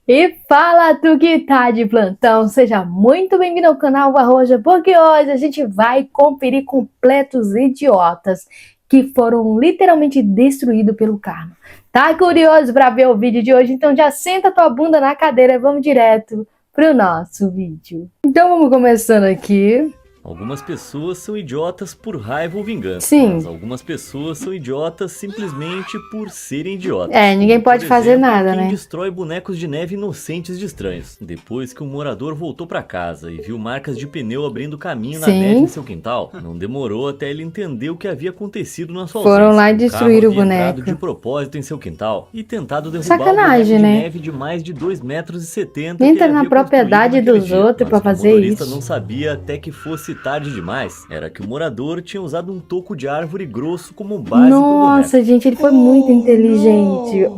E fala tu que tá de plantão, seja muito bem-vindo ao canal Arroja, porque hoje a gente vai conferir completos idiotas que foram literalmente destruídos pelo karma. Tá curioso para ver o vídeo de hoje? Então já senta tua bunda na cadeira e vamos direto pro nosso vídeo. Então vamos começando aqui. Algumas pessoas são idiotas por raiva ou vingança, Sim. mas algumas pessoas são idiotas simplesmente por serem idiotas. Ninguém pode fazer nada, quem né? destrói bonecos de neve inocentes de estranhos. Depois que um morador voltou para casa e viu marcas de pneu abrindo caminho na neve em seu quintal, não demorou até ele entender o que havia acontecido na sua ausência. Foram lá e destruíram o havia boneco. entrado de propósito em seu quintal e tentado derrubar Sacanagem, o boneco né? de neve de mais de 2,70 m. Entra na propriedade dos outros pra fazer isso. O motorista não sabia até que fosse tarde demais. Era que o morador tinha usado um toco de árvore grosso como base. Nossa, gente, ele foi muito inteligente.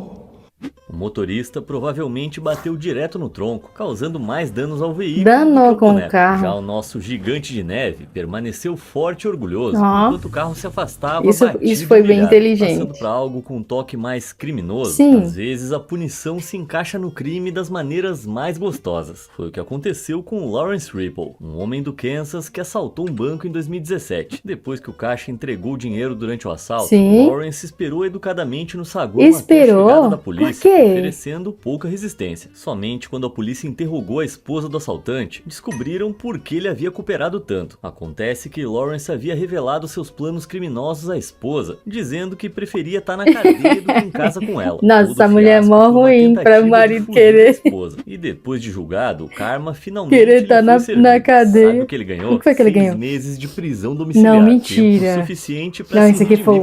O motorista provavelmente bateu direto no tronco, causando mais danos ao veículo. Danou com o carro. Já o nosso gigante de neve permaneceu forte e orgulhoso, enquanto o carro se afastava. Isso foi bem inteligente. Passando para algo com um toque mais criminoso. Sim. Às vezes a punição se encaixa no crime das maneiras mais gostosas. Foi o que aconteceu com Lawrence Ripple, um homem do Kansas que assaltou um banco em 2017. Depois que o caixa entregou o dinheiro durante o assalto, Lawrence esperou educadamente no saguão até a chegada da polícia. Por quê? Oferecendo pouca resistência. Somente quando a polícia interrogou a esposa do assaltante, descobriram por que ele havia cooperado tanto. Acontece que Lawrence havia revelado seus planos criminosos à esposa, dizendo que preferia estar na cadeia do que em casa com ela. Nossa, essa mulher é mó ruim para o marido querer. E depois de julgado, o karma finalmente querer estar na cadeia. Sabe o que ele ganhou? O que foi que ele ganhou? 6 meses de prisão domiciliar. Não, mentira. Tempo suficiente para não, isso aqui foi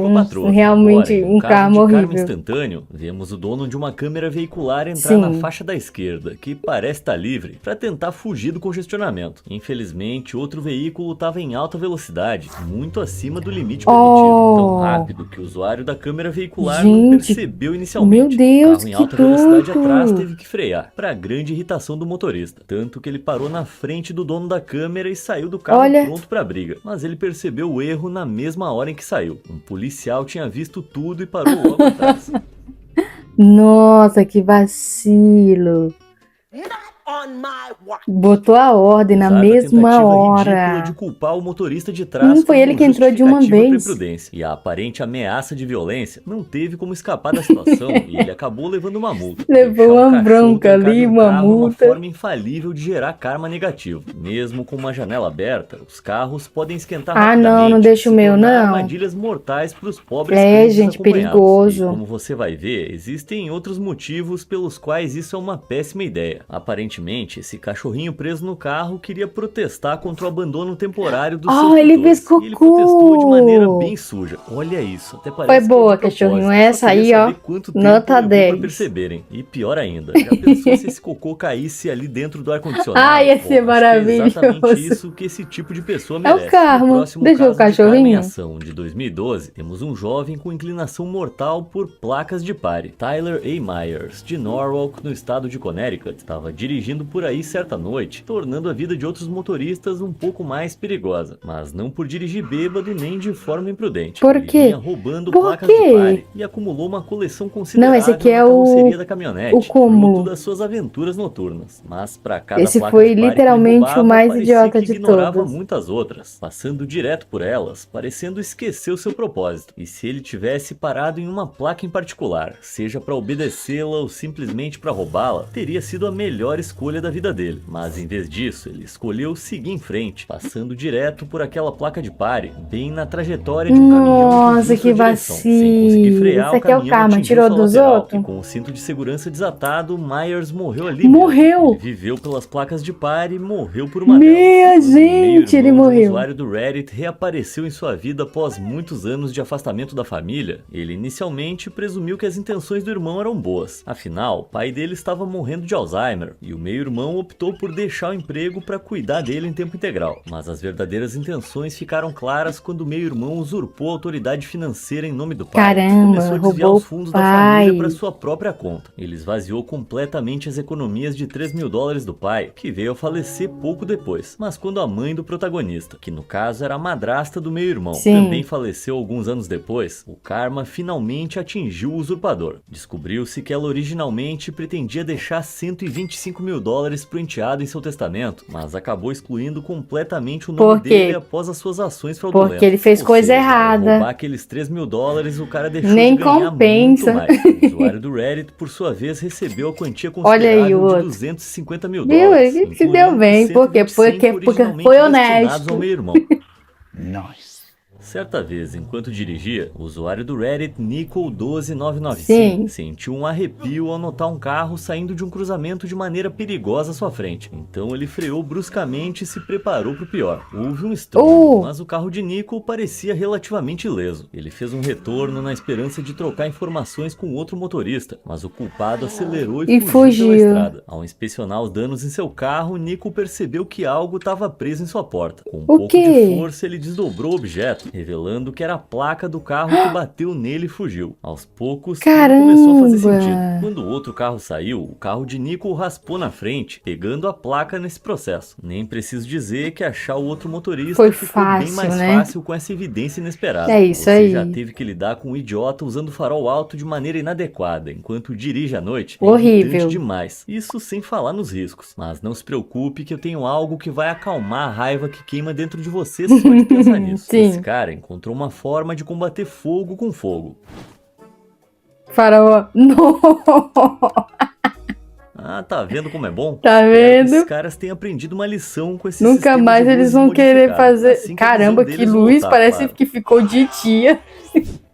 realmente um karma horrível. Instantâneo, vemos o dono de uma câmera veicular entrar na faixa da esquerda, que parece estar livre, para tentar fugir do congestionamento. Infelizmente, outro veículo estava em alta velocidade, muito acima do limite permitido, tão rápido que o usuário da câmera veicular não percebeu inicialmente. Meu Deus, o carro em alta velocidade atrás teve que frear, para grande irritação do motorista, tanto que ele parou na frente do dono da câmera e saiu do carro pronto para a briga. Mas ele percebeu o erro na mesma hora em que saiu. Um policial tinha visto tudo e parou logo atrás. Nossa, que vacilo. Botou a ordem na mesma hora. De culpar o motorista de trás foi ele que entrou de uma vez. E a aparente ameaça de violência não teve como escapar da situação e ele acabou levando uma multa. Levou uma bronca ali, uma multa. Uma forma infalível de gerar karma negativo. Mesmo com uma janela aberta, os carros podem esquentar rapidamente. Não deixa o meu, não. Armadilhas mortais para os pobres. Gente, perigoso. E como você vai ver, existem outros motivos pelos quais isso é uma péssima ideia. Aparentemente, esse cachorrinho preso no carro queria protestar contra o abandono temporário do seu ele fez cocô. E ele protestou de maneira bem suja. Olha isso, até parece foi boa, cachorrinho. Essa aí, ó, nota 10. Pra perceberem. E pior ainda, já pensou se esse cocô caísse ali dentro do ar-condicionado? Ia ser maravilhoso. É exatamente isso que esse tipo de pessoa merece. É o karma. Deixa o cachorrinho. De 2012, temos um jovem com inclinação mortal por placas de pare. Tyler A. Myers, de Norwalk, no estado de Connecticut, estava dirigindo por aí certa noite, tornando a vida de outros motoristas um pouco mais perigosa, mas não por dirigir bêbado nem de forma imprudente. Por quê? Ele vinha roubando placas de pare e acumulou uma coleção considerável. Não, esse aqui é carroceria da caminhonete, o comum das suas aventuras noturnas. Mas para cada esse placa foi de pare literalmente roubava, o mais parecia idiota que de ignorava todos. muitas outras, passando direto por elas, parecendo esquecer o seu propósito. E se ele tivesse parado em uma placa em particular, seja para obedecê-la ou simplesmente para roubá-la, teria sido a melhor escolha da vida dele. Mas em vez disso, ele escolheu seguir em frente, passando direto por aquela placa de pare, bem na trajetória de um caminhão. Nossa, que vacilo. Isso aqui é o karma, tirou dos outros. E com o cinto de segurança desatado, Myers morreu ali. Ele viveu pelas placas de pare e morreu por uma delas. Gente, ele morreu. O usuário do Reddit reapareceu em sua vida após muitos anos de afastamento da família. Ele inicialmente presumiu que as intenções do irmão eram boas. Afinal, o pai dele estava morrendo de Alzheimer, e o meio-irmão optou por deixar o emprego para cuidar dele em tempo integral, mas as verdadeiras intenções ficaram claras quando o meio-irmão usurpou a autoridade financeira em nome do pai. Caramba, Começou a desviar roubou os fundos o da pai. família para sua própria conta. Ele esvaziou completamente as economias de $3.000 do pai, que veio a falecer pouco depois. Mas quando a mãe do protagonista, que no caso era a madrasta do meio-irmão, Sim. também faleceu alguns anos depois, o karma finalmente atingiu o usurpador. Descobriu-se que ela originalmente pretendia deixar $125 mil pro enteado em seu testamento, mas acabou excluindo completamente o nome Por quê? dele após as suas ações fraudulentas. Porque ele fez Ou coisa seja, ao errada. roubar aqueles $3.000, o cara deixou Nem de ganhar compensa. muito mais. O usuário do Reddit, por sua vez, recebeu a quantia Olha aí o considerável de outro. $250 mil, Viu? Ele se deu bem, porque originalmente foi destinados honesto. ao meio-irmão. Nice. Certa vez, enquanto dirigia, o usuário do Reddit Nicole12995 Sim. sentiu um arrepio ao notar um carro saindo de um cruzamento de maneira perigosa à sua frente. Então ele freou bruscamente e se preparou para o pior. Houve um estrondo, mas o carro de Nicole parecia relativamente ileso. Ele fez um retorno na esperança de trocar informações com outro motorista, mas o culpado acelerou e fugiu pela estrada. Ao inspecionar os danos em seu carro, Nicole percebeu que algo estava preso em sua porta. Com um pouco de força, ele desdobrou o objeto, revelando que era a placa do carro que bateu nele e fugiu. Aos poucos, tudo começou a fazer sentido. Quando o outro carro saiu, o carro de Nicole raspou na frente, pegando a placa nesse processo. Nem preciso dizer que achar o outro motorista Foi ficou bem mais fácil com essa evidência inesperada. É isso Você aí. já teve que lidar com um idiota usando farol alto de maneira inadequada, enquanto dirige à noite? Horrível. É irritante demais. Isso sem falar nos riscos. Mas não se preocupe que eu tenho algo que vai acalmar a raiva que queima dentro de você só de pensar nisso. Sim. Esse cara encontrou uma forma de combater fogo com fogo. Faraó. Não. Ah, tá vendo como é bom? Tá Espero que vendo? Esses caras têm aprendido uma lição com esse Nunca sistema mais de eles luzes vão querer modificado. fazer. Assim que a visão Caramba, que deles luz, voltar, parece claro. que ficou de dia.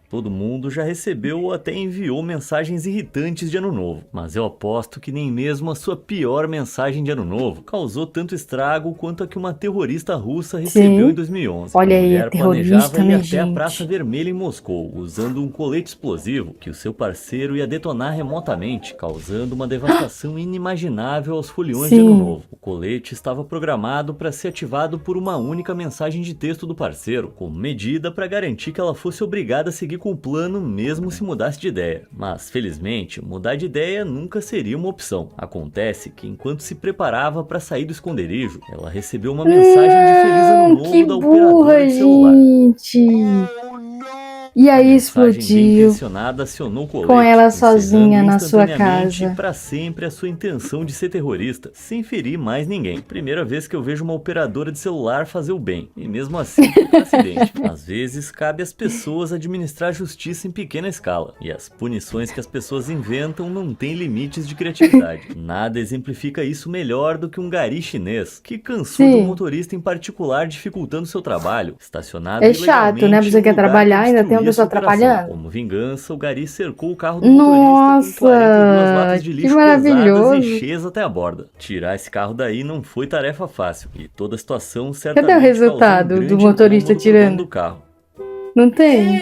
Todo mundo já recebeu ou até enviou mensagens irritantes de Ano Novo, mas eu aposto que nem mesmo a sua pior mensagem de Ano Novo causou tanto estrago quanto a que uma terrorista russa recebeu em 2011. Olha A aí, mulher terrorista, planejava ir minha até a gente. Praça Vermelha em Moscou, usando um colete explosivo que o seu parceiro ia detonar remotamente, causando uma devastação inimaginável aos foliões de Sim. Ano Novo. O colete estava programado para ser ativado por uma única mensagem de texto do parceiro, como medida para garantir que ela fosse obrigada a seguir com o plano mesmo se mudasse de ideia. Mas, felizmente, mudar de ideia nunca seria uma opção. Acontece que, enquanto se preparava para sair do esconderijo, ela recebeu uma mensagem de Feliz Ano Novo Que da burra, operadora de celular. gente. E aí Bem explodiu. intencionada acionou o colete, Com ela sozinha encerrando na sua instantaneamente casa. para sempre a sua intenção de ser terrorista, sem ferir mais ninguém. Primeira vez que eu vejo uma operadora de celular fazer o bem, e mesmo assim por acidente. Às vezes cabe às pessoas administrar justiça em pequena escala, e as punições que as pessoas inventam não têm limites de criatividade. Nada exemplifica isso melhor do que um gari chinês, que cansou de um motorista em particular dificultando seu trabalho, estacionado É chato, né? ilegalmente Você em um quer lugar que trabalhar, ainda tem uma obstruía pessoa sua operação. atrapalhando? Como vingança, o gari cercou o carro do motorista Nossa, com 42 latas de que lixo pesadas maravilhoso. e cheias até a borda. Tirar esse carro daí não foi tarefa fácil, e toda a situação Cadê certamente o resultado causou um do grande motorista incômodo pro dono tirando? do carro. Não tem?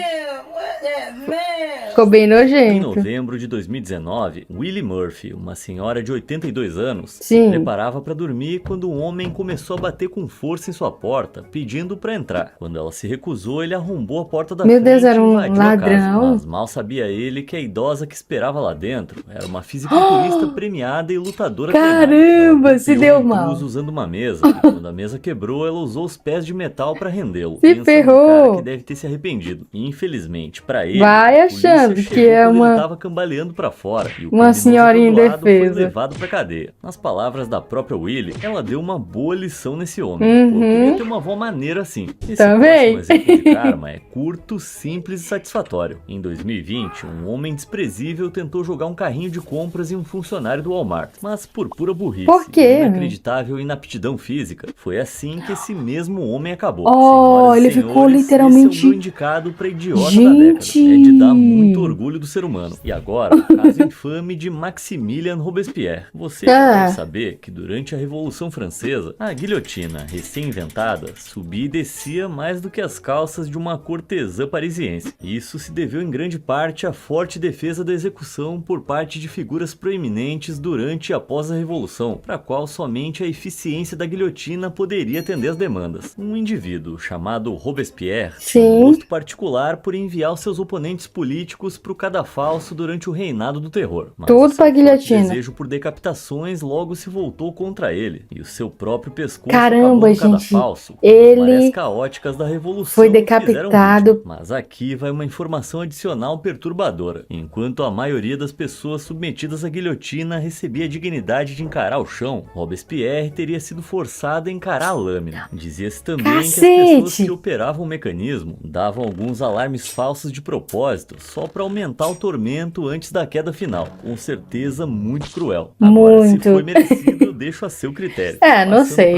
Ficou bem Em nojento. novembro de 2019, Willie Murphy, uma senhora de 82 anos, Sim. se preparava para dormir quando um homem começou a bater com força em sua porta, pedindo para entrar. Quando ela se recusou, ele arrombou a porta da Meu frente Deus, era e um invadiu a casa. ladrão? Mas mal sabia ele que a idosa que esperava lá dentro era uma fisiculturista premiada e lutadora treinada. Caramba, Ela se golpeou deu o mal. intruso usando uma mesa, e quando a mesa quebrou, ela usou os pés de metal para rendê-lo. Se Pensa num ferrou. cara que deve ter se arrependido. E, infelizmente, para ele, Vai a polícia achando que chegou é quando uma- ele tava cambaleando pra fora e o uma criminoso senhorinha atordoado foi indefesa. levado pra cadeia. Nas palavras da própria Willie, ela deu uma boa lição nesse homem. Pô, eu queria ter uma avó maneira assim. Esse Também. próximo exemplo de karma é curto, simples e satisfatório. Em 2020, um homem desprezível tentou jogar um carrinho de compras em um funcionário do Walmart, mas por pura burrice Por quê? e inacreditável inaptidão física, foi assim que esse mesmo homem acabou. Oh, Senhoras e ele ficou senhores, literalmente- esse é o meu indicado pra idiota da década. Gente! É de dar muito orgulho do ser humano. E agora, o caso infame de Maximilien Robespierre. Você já deve saber que durante a Revolução Francesa, a guilhotina, recém-inventada, subia e descia mais do que as calças de uma cortesã parisiense. Isso se deveu em grande parte à forte defesa da execução por parte de figuras proeminentes durante e após a Revolução, para a qual somente a eficiência da guilhotina poderia atender às demandas. Um indivíduo chamado Robespierre tinha um gosto particular por enviar os seus oponentes políticos para o cadafalso durante o reinado do terror. Mas tudo pra guilhotina. O desejo por decapitações logo se voltou contra ele, e o seu próprio pescoço Caramba, acabou no gente, cadafalso. ele Marés caóticas da Revolução foi o fizeram decapitado. vítima. Mas aqui vai uma informação adicional perturbadora. Enquanto a maioria das pessoas submetidas à guilhotina recebia a dignidade de encarar o chão, Robespierre teria sido forçado a encarar a lâmina. Dizia-se também que as pessoas que operavam o mecanismo davam alguns alarmes falsos de propósito, só para aumentar o tormento antes da queda final. Com certeza muito cruel. Agora, se foi merecido, eu deixo a seu critério. Não sei.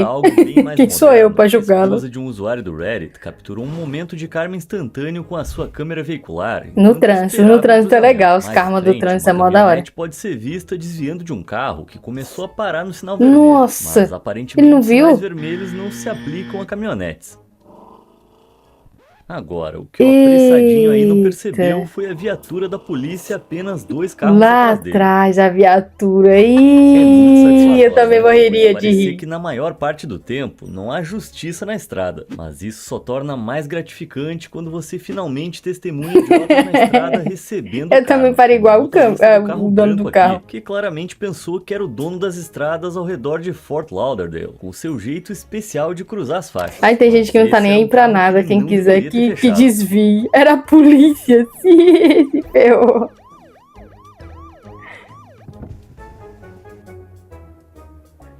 Quem sou eu pra julgá-lo? A esposa de um usuário do Reddit capturou um momento de karma instantâneo com a sua câmera veicular. No trânsito é legal, os karmas do trânsito é mó da hora. Pode ser vista desviando de um carro que começou a parar no sinal vermelho. Nossa, mas aparentemente ele não os viu? sinais vermelhos não se aplicam a caminhonetes. Agora, o que o apressadinho aí não percebeu foi a viatura da polícia apenas 2 carros lá atrás dele. atrás, a viatura. Eu também morreria de rir. Que na maior parte do tempo não há justiça na estrada, mas isso só torna mais gratificante quando você finalmente testemunha idiotas na estrada recebendo Eu também parei igual o dono do carro. Que claramente pensou que era o dono das estradas ao redor de Fort Lauderdale, com seu jeito especial de cruzar as faixas. Aí tem gente que não tá nem aí pra nada, quem quiser que desvie. Era a polícia, se ferrou.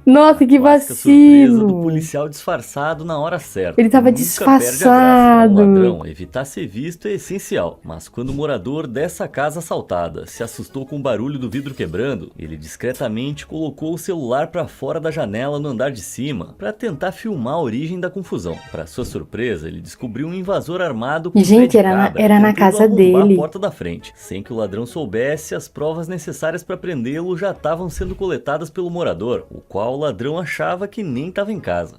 Nossa, que vacilo! Do policial disfarçado na hora certa. Ele tava disfarçado. O ladrão, evitar ser visto é essencial. Mas quando o morador dessa casa assaltada se assustou com o barulho do vidro quebrando, ele discretamente colocou o celular para fora da janela no andar de cima para tentar filmar a origem da confusão. Para sua surpresa, ele descobriu um invasor armado com gente, era na casa dele. A porta da frente. Sem que o ladrão soubesse, as provas necessárias para prendê-lo já estavam sendo coletadas pelo morador, o qual o ladrão achava que nem estava em casa.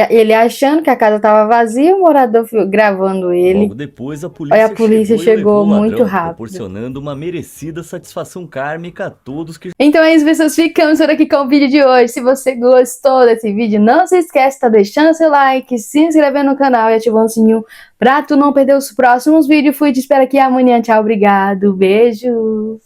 Ele achando que a casa estava vazia, o morador gravando ele. Logo depois, a polícia chegou muito rápido, proporcionando uma merecida satisfação kármica a todos que... Então é isso, pessoas, ficamos por aqui com o vídeo de hoje. Se você gostou desse vídeo, não se esquece de estar deixando seu like, se inscrevendo no canal e ativando o sininho pra tu não perder os próximos vídeos. Fui, te espero aqui amanhã. Tchau, obrigado, beijo.